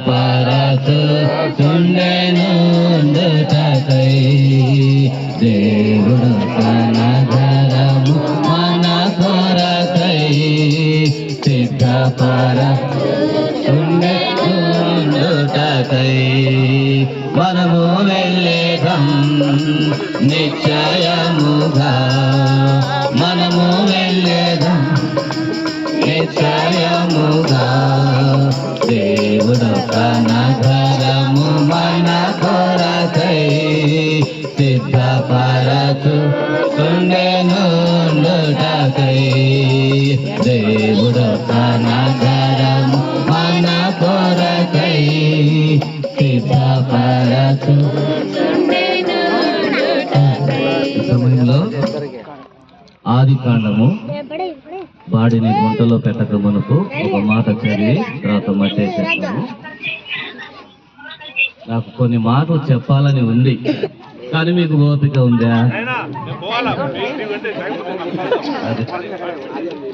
పరచుచుండెను దేవుడు తన ధరము మన కొరకై సిద్ధపరచుండెనుండుటకై మనము వెళ్ళేదం నిశ్చయముగా మనము వెళ్ళేదం నిశ్చయముగా దేవుడు తన ధరము మన కొరకై సిద్ధపరచుచుండెనుండుటకై దేవుడు తన ధరము మన కొరకై సమయంలో ఆది కాండము వాడిని గుంటలో పెట్టక మునుపు ఒక మాట చదివి తర్వాత మట్టేసేస్తాము. నాకు కొన్ని మాటలు చెప్పాలని ఉంది, కానీ మీకు ఓపిక ఉందా?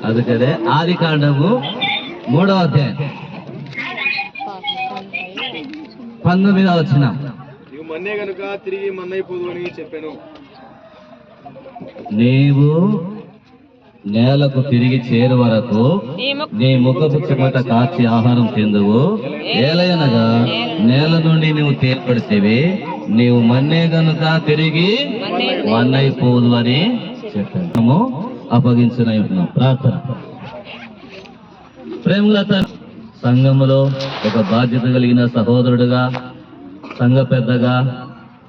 అందుకనే ఆది కాండము 3వ అధ్యాయం 19వ వచనం. నీవు నేలకు తిరిగి చేరు వరకు నీ ముఖపు చిమట కాచి ఆహారం తిందువు, ఏలయనగా నేల నుండి నువ్వు తేల్పడితేవి, నీవు మన్నే గనుక తిరిగి మన్నైపోదు అని చెప్పాము. అప్పగించునై ఉంటున్నాం. ప్రార్థన. ప్రేమలత సంఘములో ఒక బాధ్యత కలిగిన సహోదరుడుగా, సంఘ పెద్దగా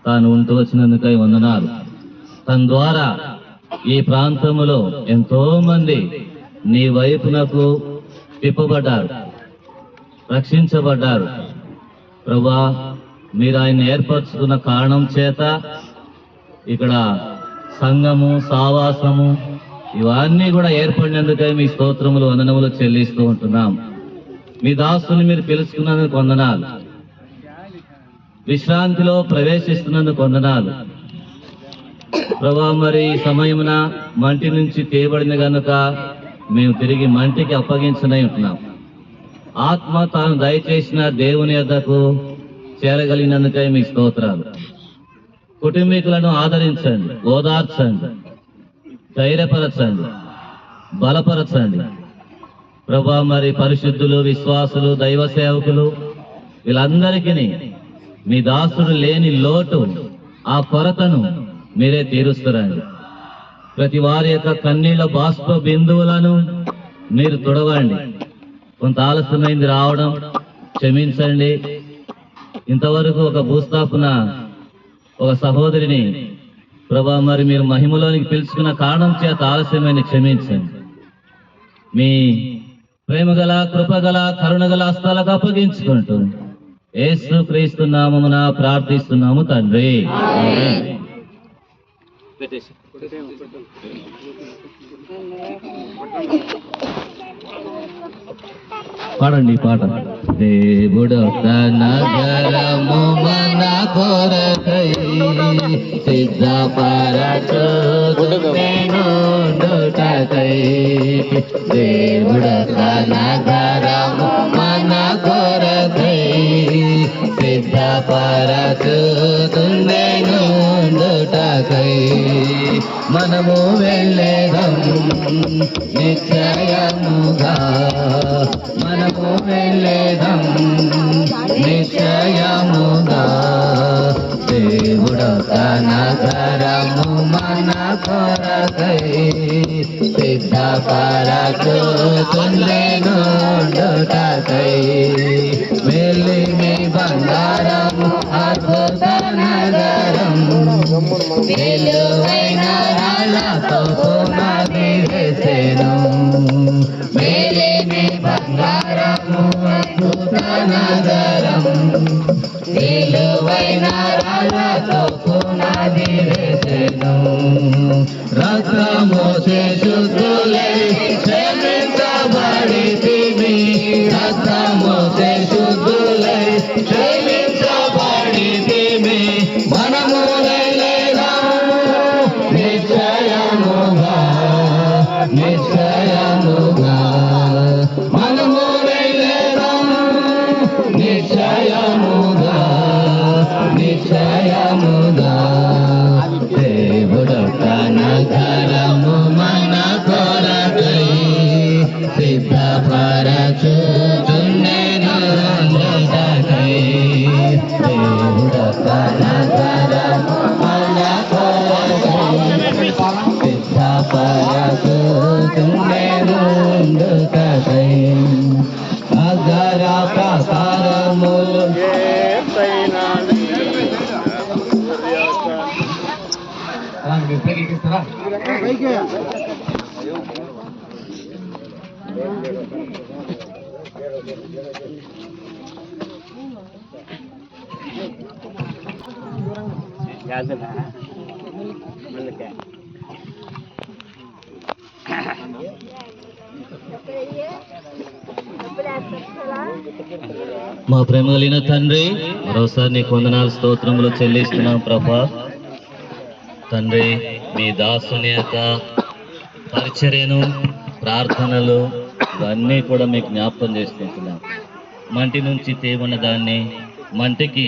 తాను ఉంటూ వచ్చినందుకై వందనాలు. తన ద్వారా ఈ ప్రాంతములో ఎంతో మంది నీ వైపునకు తిప్పబడ్డారు, రక్షించబడ్డారు. ప్రభా, మీరు ఆయన ఏర్పరచుకున్న కారణం చేత ఇక్కడ సంఘము, సావాసము ఇవన్నీ కూడా ఏర్పడినందుకై మీ స్తోత్రములు, వందనములు చెల్లిస్తూ ఉంటున్నాం. మీ దాసుని మీరు పిలుచుకున్నందుకు వందనాలు. విశ్రాంతిలో ప్రవేశిస్తున్నందుకు వందనాలు. ప్రభా, మరి ఈ సమయమున మంటి నుంచి తేబడిన గనుక మేము తిరిగి మంటికి అప్పగించనై ఉంటున్నాం. ఆత్మ తాను దయచేసిన దేవుని యొద్దకు చేరగలిగినందుకై మీ స్తోత్రాలు. కుటుంబీకులను ఆదరించండి, ఓదార్చండి, ధైర్యపరచండి, బలపరచండి. ప్రభా, మరి పరిశుద్ధులు, విశ్వాసులు, దైవ సేవకులు వీళ్ళందరికీ మీ దాసుడు లేని లోటు, ఆ కొరతను మీరే తీరుస్తారండి. ప్రతి వారి యొక్క కన్నీళ్ళ బాష్ప బిందువులను మీరు తుడవండి. కొంత ఆలస్యమైంది రావడం, క్షమించండి. ఇంతవరకు ఒక భూస్థాపన ఒక సహోదరిని ప్రభా, మరి మీరు మహిమలోనికి పిలుచుకున్న కారణం చేత ఆలస్యమైన క్షమించండి. మీ ప్రేమగల, కృపగల, కరుణగల హస్తాలకు అప్పగించుకుంటూ యేసు క్రీస్తు నామమున ప్రార్థిస్తున్నాము తండ్రి. పాడండి పాట. దేవుడు తన ధరము మన కొరకై సిద్ధపరచుచుండెనుండుటకై దేవుడు తన ధరము మన కొరకై సిద్ధపరచుచుండెనుండుటకై మనము వెళ్ళేదం నిశ్చయముగా మనము వెళ్ళేదం నిశ్చయముగా దేవుడు తన ధరము మన కొరకై సిద్ధపరచుచుండెనుండుటకై వెలిమి బంగారము అద్భుత నగరం విలువైన రాళ్ళతో పునాది వేసెను. వెలిమి బంగారము అద్భుత నగరం విలువైన రాళ్ళతో పునాది వేసెను. రక్తము శుద్ధులై క్షమించబడితిమి, రక్తము శుద్ధులై క్షమించబడితిమి. మనము వెళ్ళేదాము నిశ్చయముగా నిశ్చయముగా మనము వెళ్ళేదాము నిశ్చయముగా నిశ్చయముగా దేవుడొక నగరము మన కొరకై సిద్ధపరచుచుండెను అందుకై. దేవుడొక నగరము మన కొరకై సిద్ధపరచుచుండెను అందుకై. అగర ప్రసారములు మా ప్రేమ కలిగిన తండ్రి, మరోసారి నీకు వందనాలు స్తోత్రములు చెల్లిస్తున్నాం ప్రభా. తండ్రి, మీ దాసుని యొక్క పరిచర్యను, ప్రార్థనలు ఇవన్నీ కూడా మీకు జ్ఞాపకం చేసుకుంటున్నాం. మంటి నుంచి తేమన్న దాన్ని మంటికి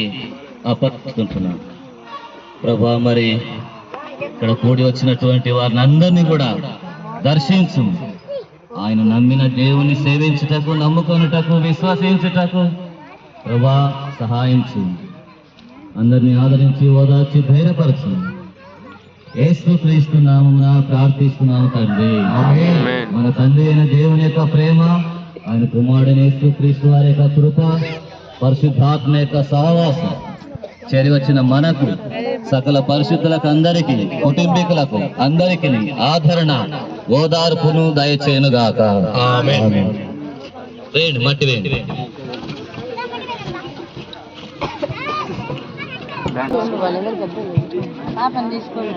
అప్పగిస్తుంటున్నాం ప్రభా. మరి ఇక్కడ కూడి వచ్చినటువంటి వారిని అందరినీ కూడా దర్శించు. ఆయన నమ్మిన దేవుని సేవించుటకు, నమ్ముకొనుటకు, విశ్వసించుటకు ప్రభా సహాయించు. అందరినీ ఆదరించి ఓదార్చి ధైర్యపరచు. యేసుక్రీస్తు నామమున ప్రార్థిస్తున్నాము తండ్రి. మన తండ్రి అయిన దేవుని యొక్క ప్రేమ, ఆయన కుమారుడైన యేసుక్రీస్తు వారి యొక్క కృప, పరిశుద్ధాత్మ యొక్క సహవాసం చేరి వచ్చిన మనకు, సకల పరిశుద్ధులకు, అందరికీ, కుటుంబీకులకు అందరికీ ఆదరణ, ఓదార్పును దయచేయునుగాక. ఆమేన్. వేయండి, మట్టి వేయండి. పాపని తీసుకోండి.